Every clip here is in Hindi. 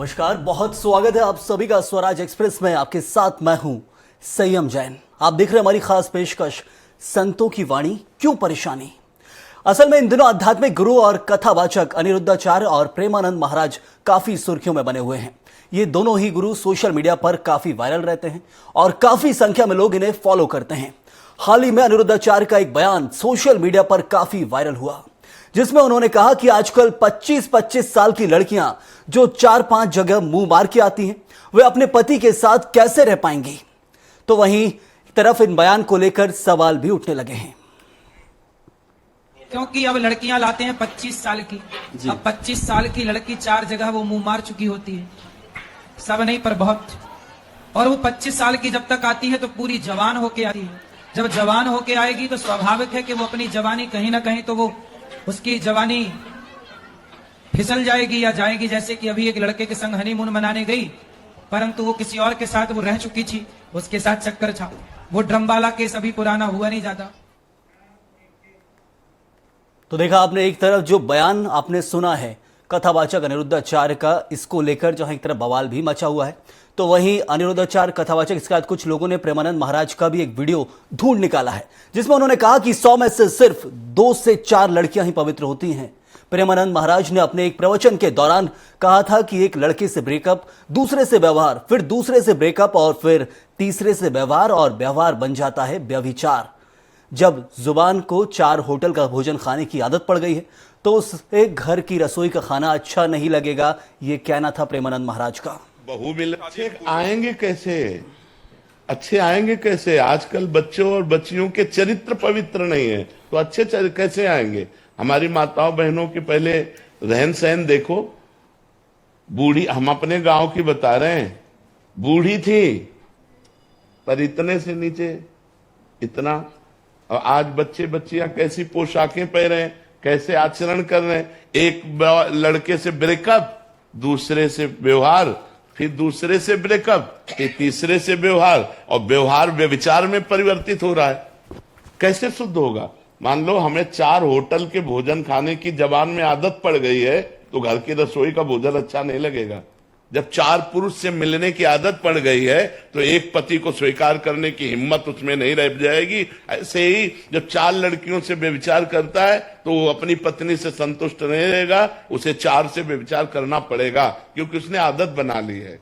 नमस्कार, बहुत स्वागत है आप सभी का स्वराज एक्सप्रेस में। आपके साथ मैं हूं संयम जैन। आप देख रहे हैं हमारी खास पेशकश संतों की वाणी क्यों परेशानी। असल में इन दिनों आध्यात्मिक गुरु और कथावाचक अनिरुद्धाचार्य और प्रेमानंद महाराज काफी सुर्खियों में बने हुए हैं। ये दोनों ही गुरु सोशल मीडिया पर काफी वायरल रहते हैं और काफी संख्या में लोग इन्हें फॉलो करते हैं। हाल ही में अनिरुद्धाचार्य का एक बयान सोशल मीडिया पर काफी वायरल हुआ, जिसमें उन्होंने कहा कि आजकल 25-25 साल की लड़कियां जो 4-5 जगह मुंह मार के आती हैं, वे अपने पति के साथ कैसे रह पाएंगी। तो वहीं तरफ इन बयान को लेकर सवाल भी उठने लगे हैं, क्योंकि अब लड़कियां लाते हैं 25 साल की। अब 25 साल की लड़की 4 जगह वो मुंह मार चुकी होती है, सब नहीं पर बहुत। और वो 25 साल की जब तक आती है तो पूरी जवान होके आती है। जब जवान होके आएगी तो स्वाभाविक है कि वो अपनी जवानी कहीं ना कहीं तो वो उसकी जवानी फिसल जाएगी या जाएगी। जैसे कि अभी एक लड़के के संग हनीमून मनाने गई, परंतु वो किसी और के साथ वो रह चुकी थी, उसके साथ चक्कर था। वो ड्रमवाला केस अभी पुराना हुआ नहीं ज्यादा। तो देखा आपने, एक तरफ जो बयान आपने सुना है कथावाचक अनिरुद्धाचार्य का, इसको लेकर जहां एक तरफ बवाल भी मचा हुआ है, तो वहीं अनिरुद्धाचार्य कथावाचक, इसके बाद कुछ लोगों ने प्रेमानंद महाराज का भी एक वीडियो ढूंढ निकाला है, जिसमें उन्होंने कहा कि 100 में से सिर्फ 2 से 4 लड़कियां ही पवित्र होती हैं। प्रेमानंद महाराज ने अपने एक प्रवचन के दौरान कहा था कि एक लड़के से ब्रेकअप, दूसरे से व्यवहार, फिर दूसरे से ब्रेकअप और फिर तीसरे से व्यवहार, और व्यवहार बन जाता है व्यभिचार। जब जुबान को 4 होटल का भोजन खाने की आदत पड़ गई है तो उसे घर की रसोई का खाना अच्छा नहीं लगेगा। ये कहना था प्रेमानंद महाराज का। बहू मिल अच्छे आएंगे कैसे, अच्छे आएंगे कैसे? आजकल बच्चों और बच्चियों के चरित्र पवित्र नहीं है तो अच्छे कैसे आएंगे? हमारी माताओं बहनों के पहले रहन सहन देखो। बूढ़ी, हम अपने गांव की बता रहे हैं, बूढ़ी थी पर इतने से नीचे इतना। और आज बच्चे बच्चियां कैसी पोशाकें पहन रहे हैं, कैसे आचरण कर रहे हैं। एक लड़के से ब्रेकअप, दूसरे से व्यवहार, फिर दूसरे से ब्रेकअप, फिर तीसरे से व्यवहार, और व्यवहार व्यभिचार में परिवर्तित हो रहा है। कैसे शुद्ध होगा? मान लो हमें 4 होटल के भोजन खाने की जबान में आदत पड़ गई है तो घर की रसोई का भोजन अच्छा नहीं लगेगा। जब 4 पुरुष से मिलने की आदत पड़ गई है तो एक पति को स्वीकार करने की हिम्मत उसमें नहीं रह जाएगी। ऐसे ही जब 4 लड़कियों से व्यभिचार करता है तो वो अपनी पत्नी से संतुष्ट नहीं रहेगा, उसे 4 से व्यभिचार करना पड़ेगा क्योंकि उसने आदत बना ली है।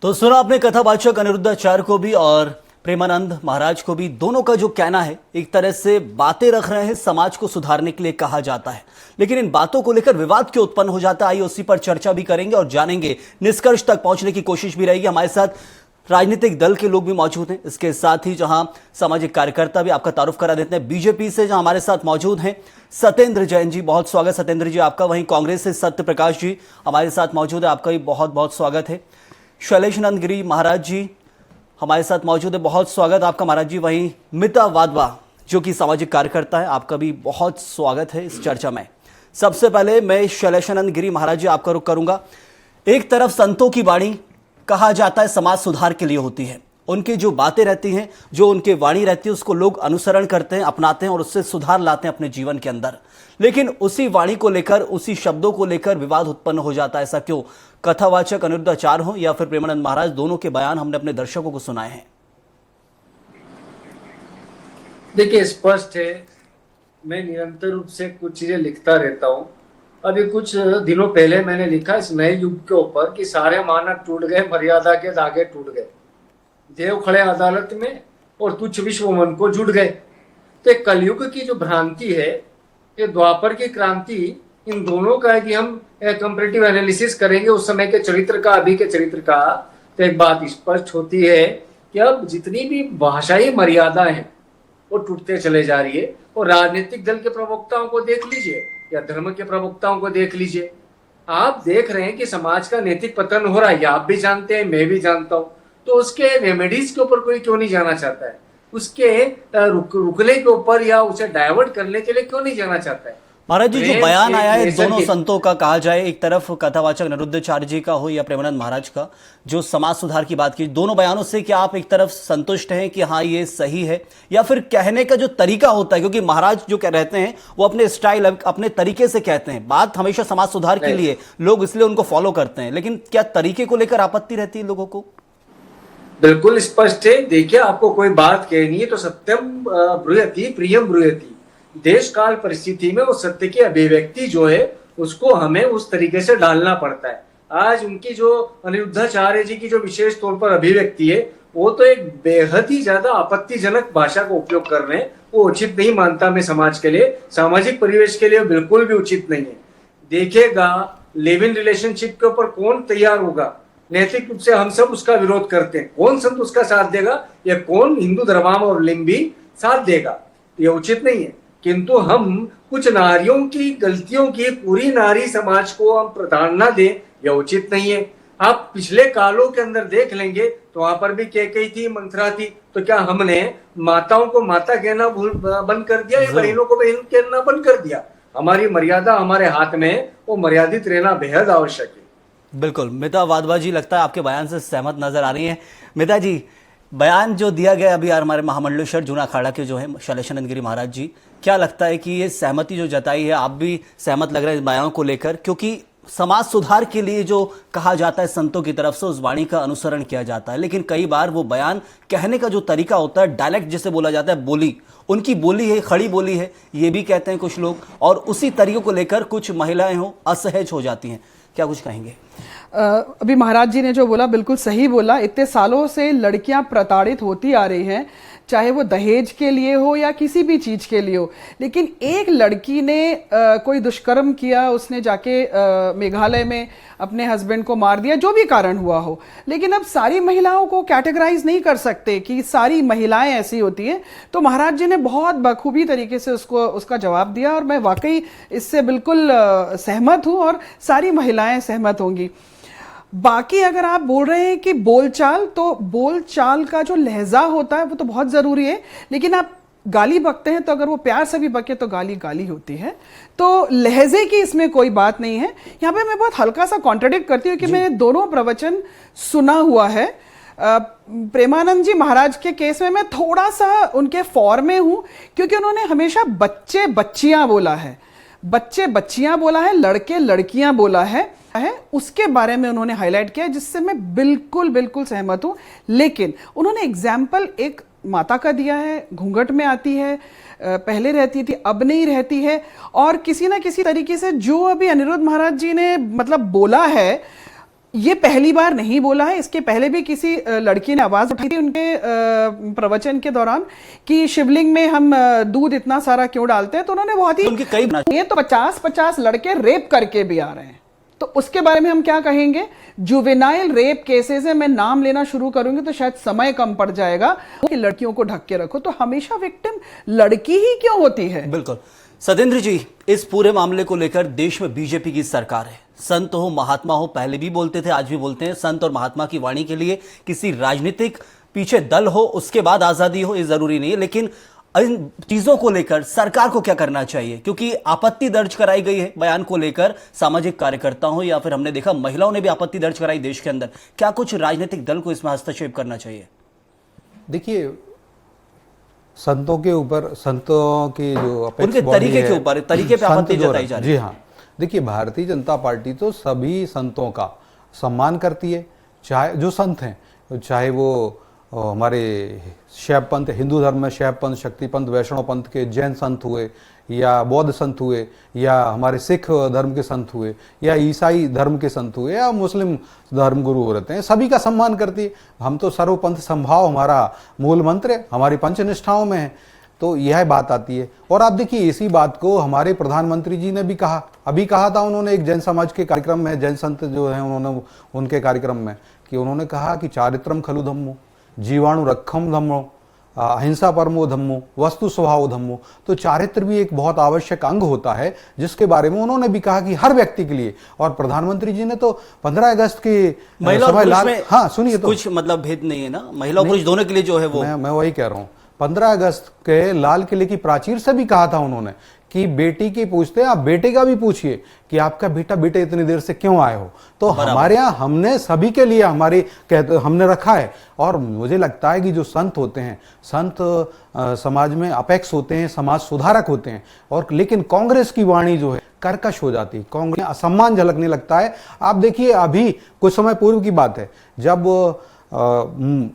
तो सुना आपने कथावाचक अनिरुद्धाचार्य को भी और प्रेमानंद महाराज को भी। दोनों का जो कहना है, एक तरह से बातें रख रहे हैं, समाज को सुधारने के लिए कहा जाता है, लेकिन इन बातों को लेकर विवाद क्यों उत्पन्न हो जाता है, आइए उसी पर चर्चा भी करेंगे और जानेंगे। निष्कर्ष तक पहुंचने की कोशिश भी रहेगी। हमारे साथ राजनीतिक दल के लोग भी मौजूद हैं, इसके साथ ही जहां सामाजिक कार्यकर्ता भी, आपका तारुफ करा देते हैं। बीजेपी से जहां हमारे साथ मौजूद हैं सत्येंद्र जैन जी, बहुत स्वागत सत्येंद्र जी आपका। वहीं कांग्रेस से सत्य प्रकाश जी हमारे साथ मौजूद है, आपका भी बहुत बहुत स्वागत है। शैलेश नंद गिरी महाराज जी हमारे साथ मौजूद है, बहुत स्वागत आपका महाराज जी। वहीं मिता वाधवा जो कि सामाजिक कार्यकर्ता है, आपका भी बहुत स्वागत है इस चर्चा में। सबसे पहले मैं शैलेशानंद गिरी महाराज जी आपका रुख करूंगा। एक तरफ संतों की वाणी कहा जाता है समाज सुधार के लिए होती है, उनकी जो बातें रहती हैं, जो उनकी वाणी रहती है, उसको लोग अनुसरण करते हैं, अपनाते हैं और उससे सुधार लाते हैं अपने जीवन के अंदर। लेकिन उसी वाणी को लेकर, उसी शब्दों को लेकर विवाद उत्पन्न हो जाता है। ऐसा क्यों? कथावाचक अनिरुद्धाचार्य हो या फिर प्रेमानंद महाराज, दोनों के बयान हमने अपने दर्शकों को सुनाए हैं। देखिए, स्पष्ट है, मैं निरंतर रूप से कुछ चीजें लिखता रहता हूं। अभी कुछ दिनों पहले मैंने लिखा इस नए युग के ऊपर कि सारे मानक टूट गए, मर्यादा के धागे टूट गए, देव खड़े अदालत में और तुच्छ विश्व मन को जुड़ गए। तो कलयुग की जो भ्रांति है, ये द्वापर की क्रांति, इन दोनों का है कि हम कंपैरेटिव एनालिसिस करेंगे उस समय के चरित्र का, अभी के चरित्र का, तो एक बात स्पष्ट होती है कि अब जितनी भी भाषाई मर्यादा है वो टूटते चले जा रही है। और राजनीतिक दल के प्रवक्ताओं को देख लीजिए या धर्म के प्रवक्ताओं को देख लीजिए, आप देख रहे हैं कि समाज का नैतिक पतन हो रहा है। आप भी जानते हैं, मैं भी जानता हूं। तो उसके रेमेडीज के ऊपर कोई क्यों नहीं जाना चाहता है? उसके रुकने के ऊपर या उसे डाइवर्ट करने के लिए क्यों नहीं जाना चाहता है? महाराज जी, जो प्रेम बयान एक आया है नेशन दोनों की- संतों का, कहा जाए एक तरफ कथावाचक अनिरुद्धाचार्य जी का हो या प्रेमानंद महाराज का, जो समाज सुधार की बात की, दोनों बयानों से क्या आप एक तरफ संतुष्ट हैं कि हाँ ये सही है, या फिर कहने का जो तरीका होता है, क्योंकि महाराज जो कह रहते हैं वो अपने स्टाइल अपने तरीके से कहते हैं, बात हमेशा समाज सुधार के नहीं। लिए, लोग इसलिए उनको फॉलो करते हैं, लेकिन क्या तरीके को लेकर आपत्ति रहती है लोगों को? बिल्कुल स्पष्ट है। देखिए, आपको कोई बात कहनी है तो सत्यम ब्रूयति प्रियम ब्रूयति। देश काल परिस्थिति में वो सत्य की अभिव्यक्ति जो है उसको हमें उस तरीके से डालना पड़ता है। आज उनकी जो अनिरुद्धाचार्य जी की जो विशेष तौर पर अभिव्यक्ति है वो तो एक बेहद ही ज्यादा आपत्तिजनक भाषा का उपयोग कर रहे हैं। वो उचित नहीं मानता मैं समाज के लिए, सामाजिक परिवेश के लिए बिल्कुल भी उचित नहीं है। देखिएगा, लिव इन रिलेशनशिप के ऊपर कौन तैयार होगा? नैतिक रूप से हम सब उसका विरोध करते हैं। कौन संत उसका साथ देगा या कौन हिंदू धर्मावलंबी साथ देगा? ये उचित नहीं है। किंतु हम कुछ नारियों की गलतियों की पूरी नारी समाज को हम प्राधान्य दें, यह उचित नहीं है। आप पिछले कालों के अंदर देख लेंगे तो वहां पर भी कैकेयी थी, मंथरा थी, तो क्या हमने माताओं को माता कहना बंद कर दिया या बहनों को बहन कहना बंद कर दिया? हमारी मर्यादा हमारे हाथ में है, वो मर्यादित रहना बेहद आवश्यक है। बिल्कुल। मिता वादवा जी लगता है आपके बयान से सहमत नजर आ रही हैं। मिता जी, बयान जो दिया गया अभी हमारे महामंडलेश्वर जूना अखाड़ा के जो है शैलेशानंद गिरी महाराज जी, क्या लगता है कि ये सहमति जो जताई है, आप भी सहमत लग रहे हैं इस बयान को लेकर? क्योंकि समाज सुधार के लिए जो कहा जाता है संतों की तरफ से, उस वाणी का अनुसरण किया जाता है, लेकिन कई बार वो बयान कहने का जो तरीका होता है, डायलेक्ट जिसे बोला जाता है, बोली उनकी बोली है, खड़ी बोली है, ये भी कहते हैं कुछ लोग, और उसी तरीके को लेकर कुछ महिलाएं हो असहज हो जाती हैं। क्या कुछ कहेंगे? अभी महाराज जी ने जो बोला बिल्कुल सही बोला। इतने सालों से लड़कियां प्रताड़ित होती आ रही हैं, चाहे वो दहेज के लिए हो या किसी भी चीज के लिए हो, लेकिन एक लड़की ने कोई दुष्कर्म किया, उसने जाके मेघालय में अपने हस्बैंड को मार दिया, जो भी कारण हुआ हो, लेकिन अब सारी महिलाओं को कैटेगराइज नहीं कर सकते कि सारी महिलाएं ऐसी होती हैं। तो महाराज जी ने बहुत बखूबी तरीके से उसका जवाब दिया, और मैं वाकई इससे बिल्कुल सहमत हूं और सारी महिलाएं सहमत होंगी। बाकी अगर आप बोल रहे हैं कि बोलचाल, तो बोलचाल का जो लहजा होता है वो तो बहुत जरूरी है, लेकिन आप गाली बकते हैं तो अगर वो प्यार से भी बके तो गाली गाली होती है। तो लहजे की इसमें कोई बात नहीं है। यहाँ पे मैं बहुत हल्का सा कॉन्ट्रडिक्ट करती हूँ कि मैंने दोनों प्रवचन सुना हुआ है। प्रेमानंद जी महाराज के केस में मैं थोड़ा सा उनके फॉर में हूं, क्योंकि उन्होंने हमेशा बच्चे बच्चियां बोला है, बच्चे बच्चियां बोला है, लड़के लड़कियां बोला है, उसके बारे में उन्होंने हाईलाइट किया, जिससे मैं बिल्कुल बिल्कुल सहमत हूं। लेकिन उन्होंने एग्जाम्पल एक माता का दिया है, घूंघट में आती है, पहले रहती थी अब नहीं रहती है, और किसी ना किसी तरीके से जो अभी अनिरुद्ध महाराज जी ने मतलब बोला है, ये पहली बार नहीं बोला है। इसके पहले भी किसी लड़की ने आवाज उठाई थी उनके प्रवचन के दौरान कि शिवलिंग में हम दूध इतना सारा क्यों डालते हैं, तो उन्होंने बहुत ही उनके कई ये तो 50-50 लड़के रेप करके भी आ रहे हैं, तो उसके बारे में हम क्या कहेंगे? जुवेनाइल रेप केसेस है, मैं नाम लेना शुरू करूंगी तो शायद समय कम पड़ जाएगा कि लड़कियों को ढक के रखो, तो हमेशा विक्टिम लड़की ही क्यों होती है? बिल्कुल। सतेंद्र जी, इस पूरे मामले को लेकर देश में बीजेपी की सरकार है, संत हो महात्मा हो, पहले भी बोलते थे आज भी बोलते हैं, संत और महात्मा की वाणी के लिए किसी राजनीतिक पीछे दल हो उसके बाद आजादी हो, ये जरूरी नहीं है, लेकिन इन चीजों को लेकर सरकार को क्या करना चाहिए? क्योंकि आपत्ति दर्ज कराई गई है बयान को लेकर, सामाजिक कार्यकर्ता हो या फिर हमने देखा महिलाओं ने भी आपत्ति दर्ज कराई देश के अंदर। क्या कुछ राजनीतिक दल को इसमें हस्तक्षेप करना चाहिए? देखिए, संतों के ऊपर, संतों की जो उनके तरीके के ऊपर, तरीके पे आपत्ति जताई जा रही है। जी हाँ, देखिए, भारतीय जनता पार्टी तो सभी संतों का सम्मान करती है, चाहे जो संत हैं, चाहे वो हमारे शैव पंथ, हिंदू धर्म में शैव पंथ, शक्ति पंथ, वैष्णव पंथ के जैन संत हुए, या बौद्ध संत हुए, या हमारे सिख धर्म के संत हुए, या ईसाई धर्म के संत हुए, या मुस्लिम धर्म गुरु रहते हैं, सभी का सम्मान करती है। हम तो सर्वपंथ संभाव हमारा मूल मंत्र है, हमारी पंचनिष्ठाओं में है, तो यह बात आती है। और आप देखिए, इसी बात को हमारे प्रधानमंत्री जी ने भी कहा, अभी कहा था उन्होंने एक जैन समाज के कार्यक्रम में, जैन संत जो है उन्होंने उनके कार्यक्रम में, कि उन्होंने कहा कि चारित्रम खलु धम्मो, जीवाणु रक्षम धम्मो, अहिंसा परमो धम्मो, वस्तु स्वभाव धम्मो। तो चारित्र भी एक बहुत आवश्यक अंग होता है, जिसके बारे में उन्होंने भी कहा कि हर व्यक्ति के लिए। और प्रधानमंत्री जी ने तो 15 अगस्त की महिला, हाँ सुनिए, तो कुछ मतलब भेद नहीं है ना, महिला पुरुष दोनों के लिए जो है वो, मैं वही कह रहा हूँ, 15 अगस्त के लाल किले की प्राचीर से भी कहा था उन्होंने कि बेटी की पूछते हैं, आप बेटे का भी पूछिए कि आपका बेटा बेटे इतनी देर से क्यों आए हो। तो हमारे यहाँ हमने सभी के लिए हमने रखा है। और मुझे लगता है कि जो संत होते हैं, संत समाज में अपेक्स होते हैं, समाज सुधारक होते हैं। और लेकिन कांग्रेस की वाणी जो है कर्कश हो जाती है, कांग्रेस में असम्मान झलकने लगता है। आप देखिए, अभी कुछ समय पूर्व की बात है, जब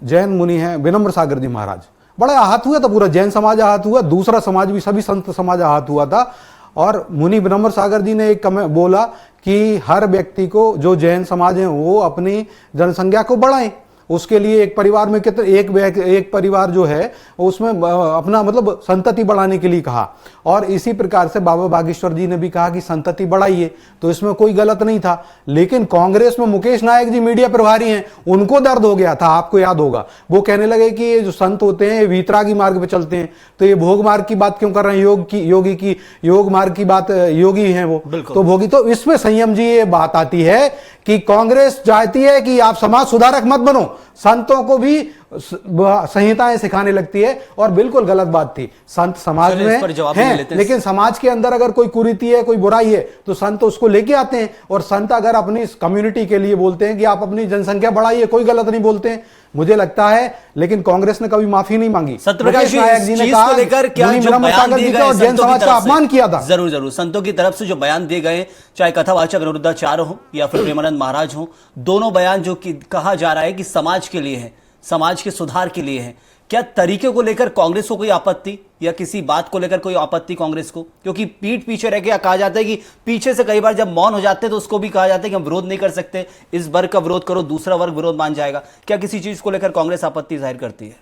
जैन मुनि हैं विनम्र सागर जी महाराज, बड़ा आहत हुआ था, पूरा जैन समाज आहत हुआ, दूसरा समाज भी, सभी संत समाज आहत हुआ था। और मुनि विनम्र सागर जी ने एक बोला कि हर व्यक्ति को, जो जैन समाज है, वो अपनी जनसंख्या को बढ़ाएं। उसके लिए एक परिवार में कितने एक परिवार जो है उसमें अपना मतलब संतति बढ़ाने के लिए कहा। और इसी प्रकार से बाबा बागेश्वर जी ने भी कहा कि संतति बढ़ाइए, तो इसमें कोई गलत नहीं था। लेकिन कांग्रेस में मुकेश नायक जी मीडिया प्रभारी हैं, उनको दर्द हो गया था, आपको याद होगा। वो कहने लगे कि ये जो संत होते हैं वीतरागी मार्ग पे चलते हैं, तो ये भोग मार्ग की बात क्यों कर रहे हैं, योग मार्ग की बात, योगी हैं वो तो भोगी। तो इसमें संयम जी ये बात आती है कि कांग्रेस चाहती है कि आप समाज सुधारक मत बनो, संतों को भी संहिताएं सिखाने लगती है। और बिल्कुल गलत बात थी, संत समाज में हैं, लेकिन समाज के अंदर अगर कोई कुरीति है, कोई बुराई है, तो संत उसको लेके आते हैं। और संत अगर अपनी कम्युनिटी के लिए बोलते हैं कि आप अपनी जनसंख्या बढ़ाइए, कोई गलत नहीं बोलते हैं, मुझे लगता है। लेकिन कांग्रेस ने कभी माफी नहीं मांगी। सत्यप्रकाश नायक जी ने कहा लेकर क्या जो बयान दिए गए और जैन समाज का अपमान किया था। जरूर संतों की तरफ से जो बयान दिए गए, चाहे कथावाचक अनिरुद्धाचार्य हो या फिर प्रेमानंद महाराज हो, दोनों बयान जो कहा जा रहा है कि समाज के लिए है, समाज के सुधार के लिए है, क्या तरीके को लेकर कांग्रेस को कोई आपत्ति या किसी बात को लेकर कोई आपत्ति कांग्रेस को? क्योंकि पीठ पीछे रह के कहा जाता है कि पीछे से कई बार जब मौन हो जाते हैं तो उसको भी कहा जाता है कि हम विरोध नहीं कर सकते, इस वर्ग का विरोध करो दूसरा वर्ग विरोध मान जाएगा। क्या किसी चीज को लेकर कांग्रेस आपत्ति जाहिर करती है?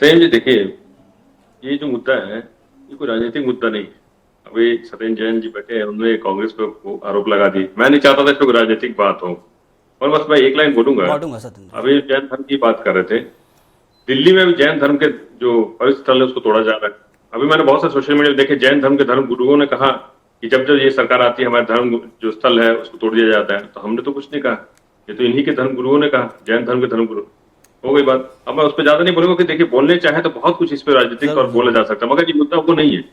सैम जी देखिए, ये जो मुद्दा है ये कोई राजनीतिक मुद्दा नहीं है। अभी सत्येंद्र जैन जी बैठे हैं, उन्होंने कांग्रेस पे आरोप लगा दी। मैं नहीं चाहता था इसमें कोई राजनीतिक बात हो, और बस मैं एक लाइन बोलूंगा। अभी जैन धर्म की बात कर रहे थे, दिल्ली में भी जैन धर्म के जो पवित्र स्थल है उसको तोड़ा जा रहा है। अभी मैंने बहुत से सोशल मीडिया देखे, जैन धर्म के धर्म गुरुओं ने कहा कि जब जब ये सरकार आती है हमारे धर्म जो स्थल है उसको तोड़ दिया जाता है। तो हमने तो कुछ नहीं कहा, ये तो इन्हीं के धर्म गुरुओं ने कहा, जैन धर्म के धर्म गुरु। हो गई बात। अब मैं उस पर ज्यादा नहीं बोलूंगा कि देखिए, बोलने चाहे तो बहुत कुछ इस पर राजनीतिक तौर बोला जा सकता है, मगर ये मुद्दा वो नहीं है,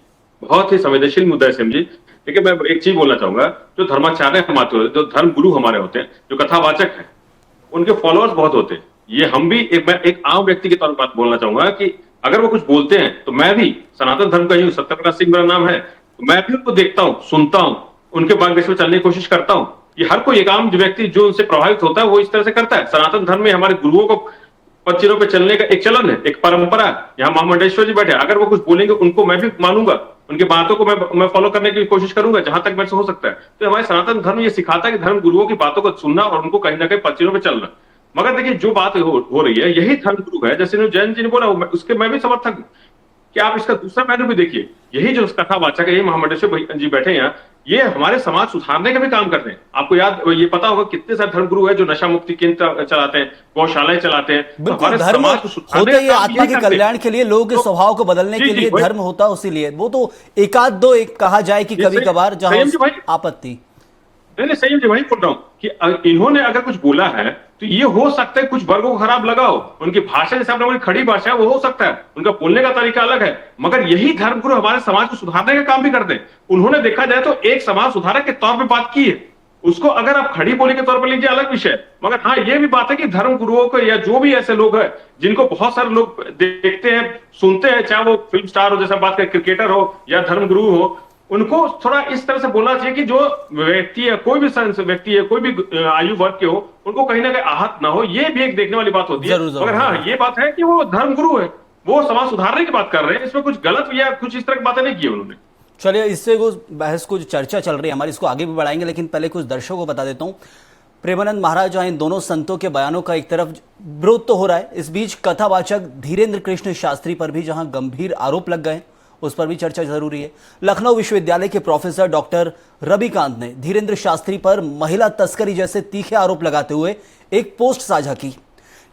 बहुत ही संवेदनशील मुद्दा है सैम जी। लेकिन मैं एक चीज बोलना चाहूंगा, जो धर्माचार्य हमारे होते हैं, जो धर्म गुरु हमारे होते हैं, जो कथावाचक है, उनके फॉलोअर्स बहुत होते हैं। ये हम भी मैं एक आम व्यक्ति के तौर पर बात बोलना चाहूंगा कि अगर वो कुछ बोलते हैं तो मैं भी सनातन धर्म का ही हूँ, सत्यप्रकाश सिंह मेरा नाम है, तो मैं भी उनको देखता हूँ, सुनता हूँ, उनके मार्गदर्शन में चलने की कोशिश करता हूँ। ये हर कोई एक आम व्यक्ति जो उनसे प्रभावित होता है वो इस तरह से करता है। सनातन धर्म में हमारे गुरुओं को पच्चीरों पे चलने का एक चलन है, एक परंपरा है। यहाँ महामंडलेश्वर जी बैठे, अगर वो कुछ बोलेंगे उनको मैं भी मानूंगा, उनकी बातों को मैं फॉलो करने की कोशिश करूंगा जहां तक मेरे से हो सकता है। तो हमारे सनातन धर्म ये सिखाता है कि धर्म गुरुओं की बातों को सुनना और उनको कहीं ना कहीं पच्चीरों पे चलना। मगर देखिए, जो बात हो रही है यही धर्म गुरु है, जैसे जैन जी ने बोला, उसके मैं भी समर्थक हूं कि आप इसका दूसरा पहलू भी देखिए। यही जो कथावाचक है, ये महामंडलेश्वर जी बैठे हैं, ये हमारे समाज सुधारने का भी काम करते हैं। आपको याद, ये पता होगा कितने सारे धर्म गुरु है जो नशा मुक्ति केंद्र चलाते हैं, गौशालाएं चलाते हैं। तो धर्म होता है आत्मा के कल्याण के लिए, लोगों के स्वभाव को बदलने के लिए धर्म होता है, उसीलिए वो तो एकाध दो एक कहा जाए कि कभी कभार जहां आपत्ति नहीं सही जी, वही बोल रहा हूं कि इन्होंने अगर कुछ बोला है तो ये हो सकता है कुछ वर्गों को खराब लगा हो, उनकी भाषा जैसे आपने बोली खड़ी भाषा है, वो हो सकता है, उनका बोलने का तरीका अलग है, मगर यही धर्मगुरु हमारे समाज को सुधारने का काम भी करते हैं। उन्होंने देखा जाए तो एक समाज सुधारक के तौर पर बात की है, उसको अगर आप खड़ी बोली के तौर पर लीजिए अलग विषय, मगर हाँ ये भी बात है कि धर्म गुरुओं को या जो भी ऐसे लोग हैं जिनको बहुत सारे लोग देखते हैं सुनते हैं, चाहे वो फिल्म स्टार हो, जैसा बात करें क्रिकेटर हो या धर्म गुरु हो, उनको थोड़ा इस तरह से बोलना चाहिए कि जो व्यक्ति है, कोई भी व्यक्ति है, कोई भी आयु वर्ग के हो, उनको कहीं ना कहीं आहत ना हो। ये भी एक देखने वाली बात होती है। मगर हाँ ये बात है कि वो धर्म गुरु है, वो समाज सुधारने की बात कर रहे हैं, इसमें कुछ गलत या कुछ इस तरह की बातें नहीं की उन्होंने। चलिए, इससे कुछ बहस, कुछ चर्चा चल रही है हमारी, इसको आगे भी बढ़ाएंगे, लेकिन पहले कुछ दर्शकों को बता देता हूं। प्रेमानंद महाराज इन दोनों संतों के बयानों का एक तरफ विरोध तो हो रहा है, इस बीच कथावाचक धीरेन्द्र कृष्ण शास्त्री पर भी जहां गंभीर आरोप लग गए उस पर भी चर्चा जरूरी है। लखनऊ विश्वविद्यालय के प्रोफेसर डॉक्टर रविकांत ने धीरेन्द्र शास्त्री पर महिला तस्करी जैसे तीखे आरोप लगाते हुए एक पोस्ट साझा की,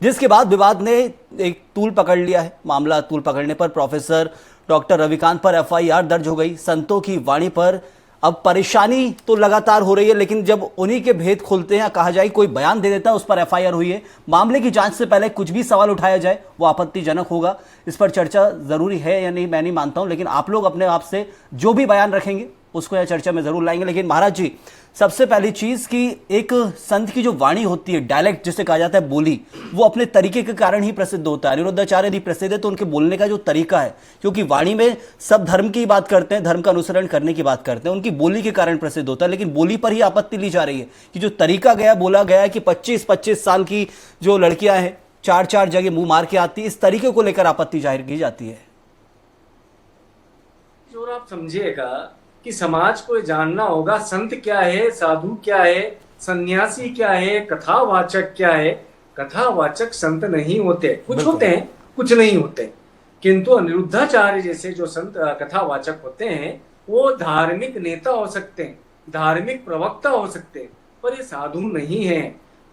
जिसके बाद विवाद ने एक तूल पकड़ लिया है। मामला तूल पकड़ने पर प्रोफेसर डॉक्टर रविकांत पर एफआईआर दर्ज हो गई। संतों की वाणी पर अब परेशानी तो लगातार हो रही है, लेकिन जब उन्हीं के भेद खुलते हैं, कहा जाए कोई बयान दे देता है उस पर एफआईआर हुई है, मामले की जांच से पहले कुछ भी सवाल उठाया जाए वो आपत्तिजनक होगा। इस पर चर्चा जरूरी है या नहीं मैं नहीं मानता हूं, लेकिन आप लोग अपने आप से जो भी बयान रखेंगे उसको यह चर्चा में जरूर लाएंगे। लेकिन महाराज जी, सबसे पहली चीज कि एक संत की जो वाणी होती है, डायलेक्ट जिसे कहा जाता है, बोली, वो अपने तरीके के कारण ही प्रसिद्ध होता है। अनिरुद्धाचार्य यदि प्रसिद्ध है तो उनके बोलने का जो तरीका है, क्योंकि वाणी में सब धर्म की बात करते हैं, धर्म का अनुसरण करने की बात करते हैं, उनकी बोली के कारण प्रसिद्ध होता है। लेकिन बोली पर ही आपत्ति ली जा रही है कि जो तरीका गया, बोला गया है कि 25-25 साल की जो लड़कियां हैं 4-4 जगह मुंह मार के आती है, इस तरीके को लेकर आपत्ति जाहिर की जाती है। जो आप समझिएगा कि समाज को जानना होगा संत क्या है, साधु क्या है, सन्यासी क्या है, कथावाचक क्या है। कथावाचक संत नहीं होते, कुछ होते हैं, कुछ नहीं होते। किंतु अनिरुद्धाचार्य जैसे जो संत कथावाचक होते हैं वो धार्मिक नेता हो सकते हैं, धार्मिक प्रवक्ता हो सकते हैं, पर ये साधु नहीं है।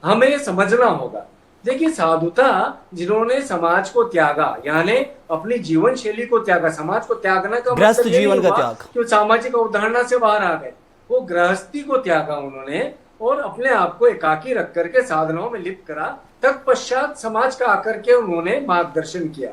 हमें समझना होगा। देखिए, साधुता जिन्होंने समाज को त्यागा, यानी अपनी जीवन शैली को त्यागा, समाज को त्यागना का गृहस्थ मतलब ये जीवन का हुआ त्याग, कि सामाजिक अवधारणा से बाहर आ गए, वो गृहस्थी को त्यागा उन्होंने और अपने आप को एकाकी रख करके साधनाओं में लिप्त करा। तत्पश्चात समाज का आकर के उन्होंने मार्गदर्शन किया।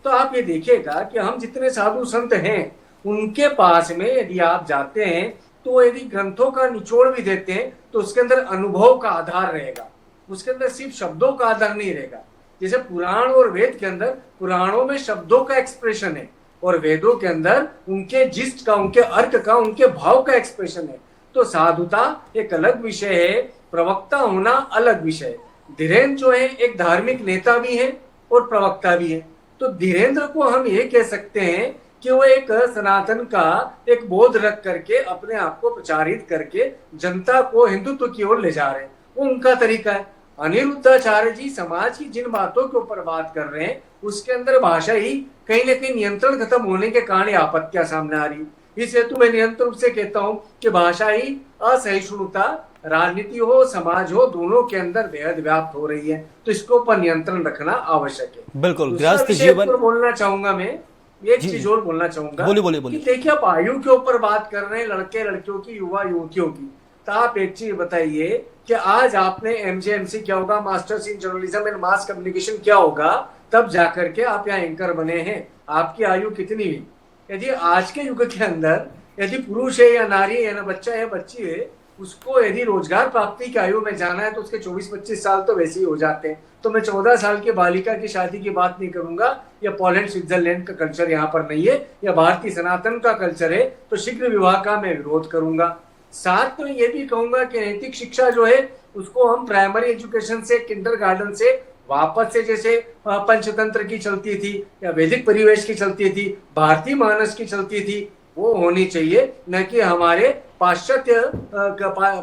तो आप ये देखिएगा कि हम जितने साधु संत हैं उनके पास में यदि आप जाते हैं तो यदि ग्रंथों का निचोड़ भी देते हैं तो उसके अंदर अनुभव का आधार रहेगा, उसके अंदर सिर्फ शब्दों का आधार नहीं रहेगा। जैसे पुराण और वेद के अंदर, पुराणों में शब्दों का एक्सप्रेशन है और वेदों के अंदर उनके जिस्ट का, उनके अर्थ का, उनके भाव का एक्सप्रेशन है। तो साधुता एक अलग विषय है, प्रवक्ता होना अलग विषय है। धीरेन्द्र जो है एक धार्मिक नेता भी है और प्रवक्ता भी है। तो धीरेन्द्र को हम ये कह सकते हैं कि वो एक सनातन का एक बोध रख करके अपने आप को प्रचारित करके जनता को हिंदुत्व की ओर ले जा रहे हैं, वो उनका तरीका है। अनिरुद्धाचार्य जी समाज की जिन बातों के ऊपर बात कर रहे हैं उसके अंदर भाषा ही कहीं ना कहीं नियंत्रण खत्म होने के कारण आपत्तियां सामने आ रही। इस हेतु मैं निरंतर रूप से कहता हूं कि भाषा ही असहिष्णुता, राजनीति हो, समाज हो, दोनों के अंदर बेहद व्याप्त हो रही है। तो इसके ऊपर नियंत्रण रखना आवश्यक है। बिल्कुल, गृहस्थ जीवन बोलना चाहूंगा मैं, एक चीज और बोलना चाहूंगा। बोलिए। देखिए, आप आयु के ऊपर बात कर रहे हैं, लड़के लड़कियों की, युवा युवतियों की। तो आप एक चीज बताइए कि आज आपने MJMC क्या होगा, masters in journalism and mass communication क्या होगा, तब जाकर के आप यहाँ एंकर बने हैं। आपकी आयु कितनी हुई? यदि आज के युग के अंदर यदि पुरुष है या नारी है, या बच्चा है, बच्ची है, उसको यदि रोजगार प्राप्ति की आयु में जाना है तो उसके 24-25 साल तो वैसे ही हो जाते हैं। तो मैं 14 साल की बालिका की शादी की बात नहीं करूंगा। या पोलैंड, स्विट्जरलैंड का कल्चर यहाँ पर नहीं है, या भारतीय सनातन का कल्चर है, तो शीघ्र विवाह का मैं विरोध करूंगा। साथ में ये भी कहूंगा कि नैतिक शिक्षा जो है उसको हम प्राइमरी एजुकेशन से, किंडरगार्टन से वापस से, जैसे पंचतंत्र की चलती थी या वैदिक परिवेश की चलती थी, भारतीय मानस की चलती थी, वो होनी चाहिए, न कि हमारे पाश्चात्य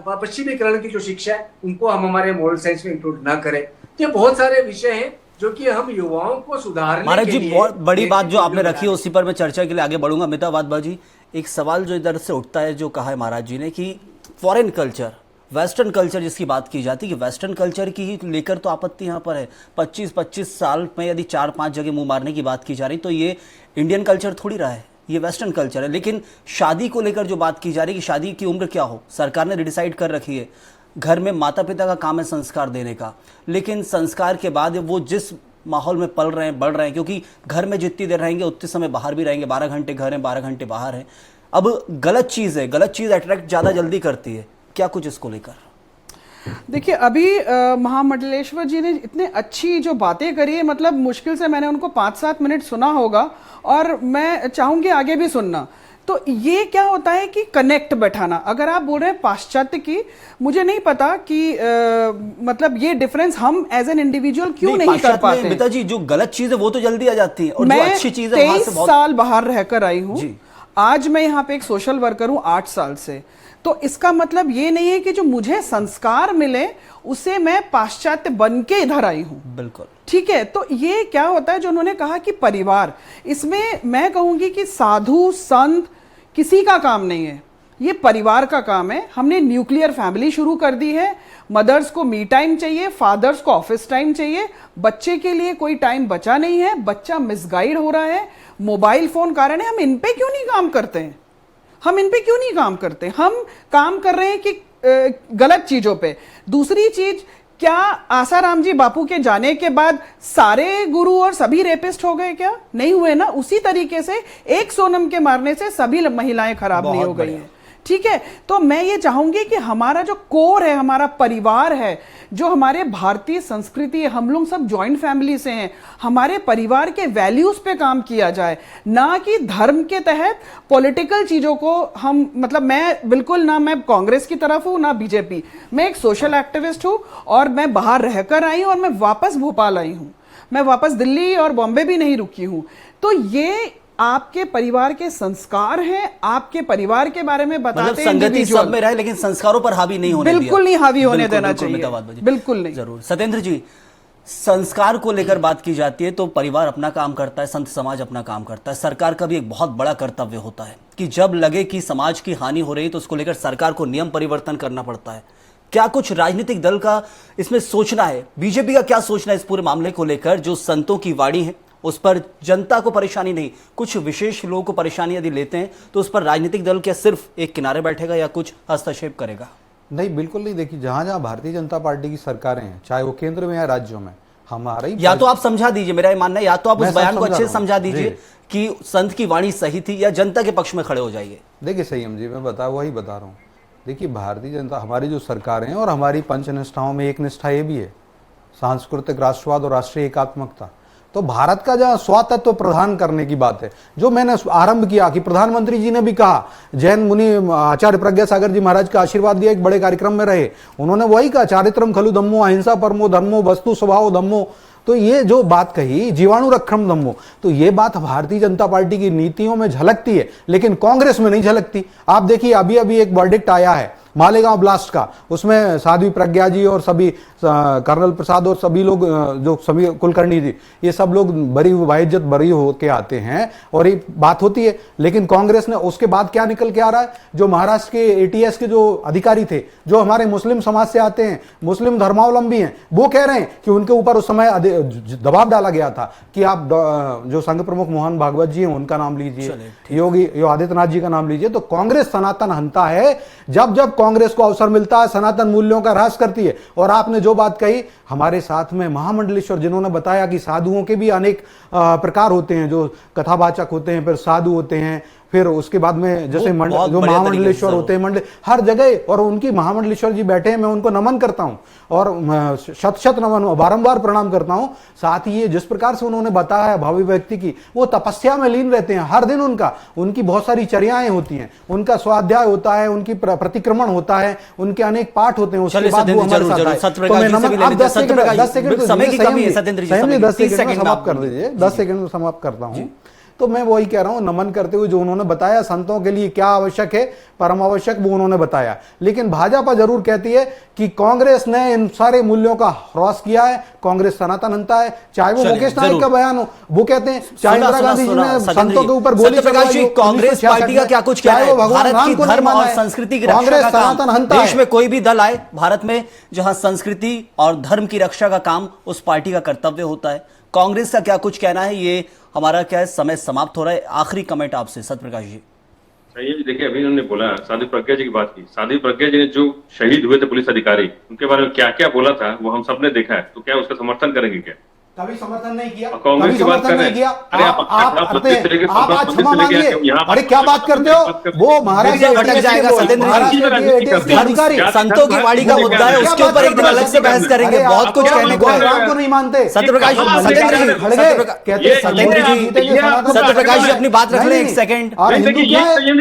पश्चिमीकरण की जो शिक्षा है उनको हम हमारे मॉरल साइंस में इंक्लूड ना करें। तो ये बहुत सारे विषय हैं जो कि हम युवाओं को सुधारने महाराज के जी, लिए बहुत बड़ी बात जो आपने रखी है उसी पर मैं चर्चा के लिए आगे बढ़ूंगा। अमिताभ जी, एक सवाल जो इधर से उठता है, जो कहा है महाराज जी ने कि फॉरेन कल्चर, वेस्टर्न कल्चर जिसकी बात की जाती है कि वेस्टर्न कल्चर की ही लेकर तो आपत्ति यहाँ पर है। 25-25 साल में यदि 4-5 जगह मुंह मारने की बात की जा रही तो ये इंडियन कल्चर थोड़ी रहा है, ये वेस्टर्न कल्चर है। लेकिन शादी को लेकर जो बात की जा रही है कि शादी की उम्र क्या हो, सरकार ने डिसाइड कर रखी है। घर में माता पिता का काम है संस्कार देने का, लेकिन संस्कार के बाद वो जिस माहौल में पल रहे हैं, बढ़ रहे हैं, क्योंकि घर में जितनी देर रहेंगे उतने समय बाहर भी रहेंगे, 12 घंटे घर हैं, 12 घंटे बाहर हैं। अब गलत चीज़ है, गलत चीज़ अट्रैक्ट ज़्यादा जल्दी करती है। क्या कुछ इसको लेकर? देखिए, अभी महामंडलेश्वर जी ने इतने अच्छी जो बातें करी है, मतलब मुश्किल से मैंने उनको 5-7 मिनट सुना होगा और मैं चाहूंगी आगे भी सुनना। तो ये क्या होता है कि कनेक्ट बैठाना। अगर आप बोल रहे हैं पाश्चात्य की, मुझे नहीं पता कि मतलब ये डिफरेंस हम एज एन इंडिविजुअल क्यों नहीं कर पाते। बेटा जी, जो गलत चीज है वो तो जल्दी आ जाती है और जो अच्छी चीज है वहां से 23 साल बाहर रहकर आई हूँ। आज मैं यहाँ पे एक सोशल वर्कर हूँ 8 साल से। तो इसका मतलब ये नहीं है कि जो मुझे संस्कार मिले उसे मैं पाश्चात्य बन के इधर आई हूँ। बिल्कुल ठीक है। तो ये क्या होता है जो उन्होंने कहा कि परिवार, इसमें मैं कहूंगी कि साधु संत किसी का काम नहीं है, ये परिवार का काम है। हमने न्यूक्लियर फैमिली शुरू कर दी है। मदर्स को मी टाइम चाहिए, फादर्स को ऑफिस टाइम चाहिए। बच्चे के लिए कोई टाइम बचा नहीं है। बच्चा मिसगाइड हो रहा है, मोबाइल फोन कारण है। हम इन पे क्यों नहीं काम करते हैं? हम इन पे क्यों नहीं काम करते? हम काम कर रहे हैं कि गलत चीजों पे। दूसरी चीज, क्या आसाराम जी बापू के जाने के बाद सारे गुरु और सभी रेपिस्ट हो गए? क्या नहीं हुए ना। उसी तरीके से एक सोनम के मारने से सभी महिलाएं खराब नहीं हो गई हैं। ठीक है, तो मैं ये चाहूंगी कि हमारा जो कोर है, हमारा परिवार है, जो हमारे भारतीय संस्कृति है, हम लोग सब जॉइंट फैमिली से हैं, हमारे परिवार के वैल्यूज पे काम किया जाए, ना कि धर्म के तहत पॉलिटिकल चीजों को हम, मतलब मैं बिल्कुल ना मैं कांग्रेस की तरफ हूं ना बीजेपी। मैं एक सोशल एक्टिविस्ट हूं और मैं बाहर रहकर आई हूं और मैं वापस भोपाल आई हूं, मैं वापस दिल्ली और बॉम्बे भी नहीं रुकी हूं। तो ये आपके परिवार के संस्कार हैं, आपके परिवार के बारे में बताते हैं। संगति सब में रहे, लेकिन संस्कारों पर हावी नहीं होने बिल्कुल नहीं हावी होने देना चाहिए, चाहिए। बिल्कुल नहीं। जरूर सत्येंद्र जी, संस्कार को लेकर बात की जाती है तो परिवार अपना काम करता है, संत समाज अपना काम करता है, सरकार का भी एक बहुत बड़ा कर्तव्य होता है कि जब लगे कि समाज की हानि हो रही है तो उसको लेकर सरकार को नियम परिवर्तन करना पड़ता है। क्या कुछ राजनीतिक दल का इसमें सोचना है? बीजेपी का क्या सोचना है इस पूरे मामले को लेकर? जो संतों की वाणी है उस पर जनता को परेशानी नहीं, कुछ विशेष लोगों को परेशानी यदि लेते हैं तो उस पर राजनीतिक दल क्या सिर्फ एक किनारे बैठेगा या कुछ हस्तक्षेप करेगा? नहीं, बिल्कुल नहीं। देखिए, जहां जहां भारतीय जनता पार्टी की सरकारें हैं, चाहे वो केंद्र में या राज्यों में, हमारे या तो आप समझा दीजिए, मेरा ये मानना है, या तो आप उस बयान को अच्छे से समझा जी। दीजिए कि संत की वाणी सही थी, या जनता के पक्ष में खड़े हो जाइए। देखिए संयम जी, मैं वही बता रहा हूँ। देखिए, भारतीय जनता, हमारी जो सरकारें हैं और हमारी पंच निष्ठाओं में एक निष्ठा ये भी है, सांस्कृतिक राष्ट्रवाद और राष्ट्रीय एकात्मकता। तो भारत का जहाँ स्वातंत्र प्रदान करने की बात है, जो मैंने आरंभ किया कि प्रधानमंत्री जी ने भी कहा, जैन मुनि आचार्य प्रज्ञा सागर जी महाराज का आशीर्वाद दिया, एक बड़े कार्यक्रम में रहे, उन्होंने वही कहा, चारित्रम खलु धम्मो अहिंसा परमो धर्मो वस्तु स्वभाव धम्मो। तो ये जो बात कही, जीवाणु रक्षम धम्मो, तो ये बात भारतीय जनता पार्टी की नीतियों में झलकती है, लेकिन कांग्रेस में नहीं झलकती। आप देखिए, अभी अभी एक वर्डिक्ट आया है मालेगांव ब्लास्ट का, उसमें साध्वी प्रज्ञा जी और सभी कर्नल प्रसाद और सभी लोग, जो सभी कुलकर्णी जी, ये सब लोग बरी बाइज्जत बरी होके आते हैं और ये बात होती है। लेकिन कांग्रेस ने उसके बाद क्या निकल के आ रहा है, जो महाराष्ट्र के एटीएस के जो अधिकारी थे, जो हमारे मुस्लिम समाज से आते हैं, मुस्लिम धर्मावलंबी हैं, वो कह रहे हैं कि उनके ऊपर उस समय दबाव डाला गया था कि आप जो संघ प्रमुख मोहन भागवत जी हैं उनका नाम लीजिए, योगी आदित्यनाथ जी का नाम लीजिए। तो कांग्रेस सनातन हंता है। जब जब कांग्रेस को अवसर मिलता है, सनातन मूल्यों का ह्रास करती है। और आपने जो बात कही, हमारे साथ में महामंडलेश्वर जिन्होंने बताया कि साधुओं के भी अनेक प्रकार होते हैं, जो कथावाचक होते हैं, फिर साधु होते हैं, फिर उसके बाद में जैसे जो महामंडलेश्वर होते हैं, मंडल हर जगह, और उनकी महामंडलेश्वर जी बैठे हैं, मैं उनको नमन करता हूं और शत शत नमन, बारंबार प्रणाम करता हूं। साथ ही ये जिस प्रकार से उन्होंने बताया भावी व्यक्ति की, वो तपस्या में लीन रहते हैं हर दिन, उनकी बहुत सारी चर्याएं होती हैं, उनका स्वाध्याय होता है, उनकी प्रतिक्रमण होता है, उनके अनेक पाठ होते हैं, उसके बाद वो हमारे साथ आए। तो मैं नमन, आप 10 सेकंड समाप्त कर दीजिए, 10 सेकंड में समाप्त करता हूं। तो मैं वही कह रहा हूं, नमन करते हुए जो उन्होंने बताया संतों के लिए क्या आवश्यक है, परम आवश्यक, वो उन्होंने बताया। लेकिन भाजपा जरूर कहती है कि कांग्रेस ने इन सारे मूल्यों का ह्रास किया है, कांग्रेस सनातन हंता है। चाहे वो मुकेश नायक का बयान हो, वो कहते हैं चाहे इंदिरा गांधी जी ने संतों के ऊपर गोली चलाई, कांग्रेस पार्टी का क्या कुछ कहना है? भारत की धर्म और संस्कृति की रक्षा का काम, देश में कोई भी दल आए भारत में जहां संस्कृति और धर्म की रक्षा का काम उस पार्टी का कर्तव्य होता है। कांग्रेस का क्या कुछ कहना है? ये हमारा क्या है, समय समाप्त हो रहा है। आखिरी कमेंट आपसे सत्यप्रकाश जी। सही है, देखिए अभी उन्होंने बोला साध्वी प्रज्ञा जी की बात की। साध्वी प्रज्ञा जी ने जो शहीद हुए थे पुलिस अधिकारी, उनके बारे में क्या क्या बोला था वो हम सबने देखा है। तो क्या उसका समर्थन करेंगे? क्या कभी समर्थन नहीं किया, कांग्रेस की बात कर रहे हैं। आप आज क्षमा मांगिए, अरे क्या बात करते हो? वो महाराज भटक जाएगा सत्येंद्र, संतों की वाणी का मुद्दा है, उसके ऊपर एक दिन अलग से बहस करेंगे। बहुत कुछ कहने को है। राम को नहीं मानते सत्यप्रकाश, सत्यप्रकाश जी अपनी बात रख लें एक सेकंड।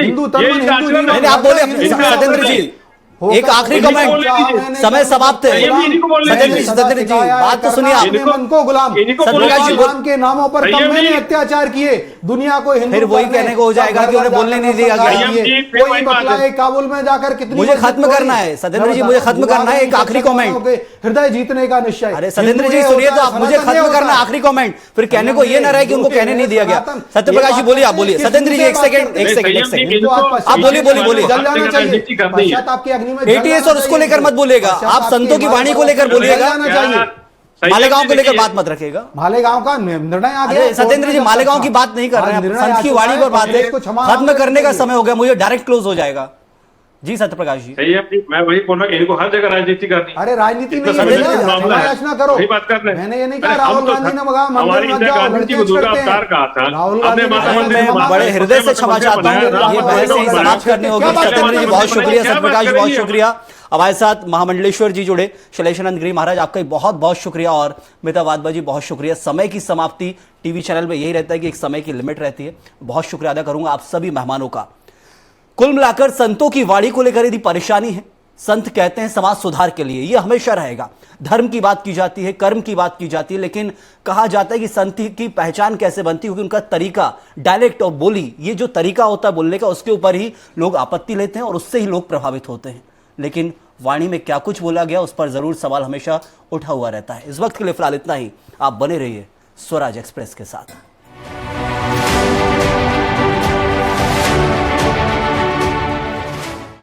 हिंदू आप बोले सत्येंद्र जी, एक आखिरी कमेंट, समय समाप्त है। सत्येंद्र जी बात तो सुनिए आप। उनको गुलाम गुलाम के नामों पर कब मैंने अत्याचार किए, दुनिया को हिंदू, फिर वही कहने को हो जाएगा कि उन्हें बोलने नहीं दिया गया। कोई बतलाए काबुल में जाकर कितनी, मुझे खत्म करना है सत्येंद्र जी, मुझे खत्म करना है। एक आखिरी कमेंट, हृदय जीतने का निश्चय। अरे सत्येंद्र जी सुनिए तो, आप मुझे खत्म करना है आखिरी कमेंट, फिर कहने को ये ना रहे कि उनको कहने नहीं दिया गया। सत्यप्रकाश जी बोलिए, आप बोलिए। सत्येंद्र जी एक सेकंड आप बोलिए। जल जाना चाहिए, आपकी अग्नि में एटीएस और उसको लेकर मत बोलिएगा, आप संतों की वाणी को लेकर बोलिएगा। मालेगांव को लेकर बात मत रखिएगा। मालेगांव का निर्णय आ गया। अरे सत्येंद्र जी, मालेगांव की बात नहीं कर रहे हैं, संत की वाणी पर बात है, खत्म करने का समय हो गया, मुझे डायरेक्ट क्लोज हो जाएगा। जी सत्यप्रकाश जी, सही है, मैं वही बोल रहा हूँ, इनको हर जगह राजनीति करनी। अरे राजनीति नहीं है, करो, वही बात कर रहे हैं। मैंने ये नहीं कहा राहुल गांधी ने हमारी इंदिरा गांधी जी को दुर्गा अवतार कहा था, राहुल गांधी मैं बड़े हृदय से क्षमा चाहता हूँ, ये बहस यहीं समाप्त करनी होगी। सत्येंद्र जी बहुत शुक्रिया, सत्यप्रकाश जी बहुत शुक्रिया। हमारे साथ महामंडलेश्वर जी जुड़े, शैलेशानंद गिरी महाराज आपका बहुत बहुत शुक्रिया, और मिता वाधवा जी बहुत शुक्रिया। समय की समाप्ति टीवी चैनल में यही रहता है कि एक समय की लिमिट रहती है। बहुत शुक्रिया अदा करूंगा आप सभी मेहमानों का। कुल मिलाकर संतों की वाणी को लेकर यदि परेशानी है, संत कहते हैं समाज सुधार के लिए, यह हमेशा रहेगा। धर्म की बात की जाती है, कर्म की बात की जाती है, लेकिन कहा जाता है कि संत की पहचान कैसे बनती है, क्योंकि उनका तरीका, डायलेक्ट और बोली, ये जो तरीका होता है बोलने का, उसके ऊपर ही लोग आपत्ति लेते हैं और उससे ही लोग प्रभावित होते हैं। लेकिन वाणी में क्या कुछ बोला गया, उस पर जरूर सवाल हमेशा उठा हुआ रहता है। इस वक्त के लिए फिलहाल इतना ही। आप बने रहिए स्वराज एक्सप्रेस के साथ।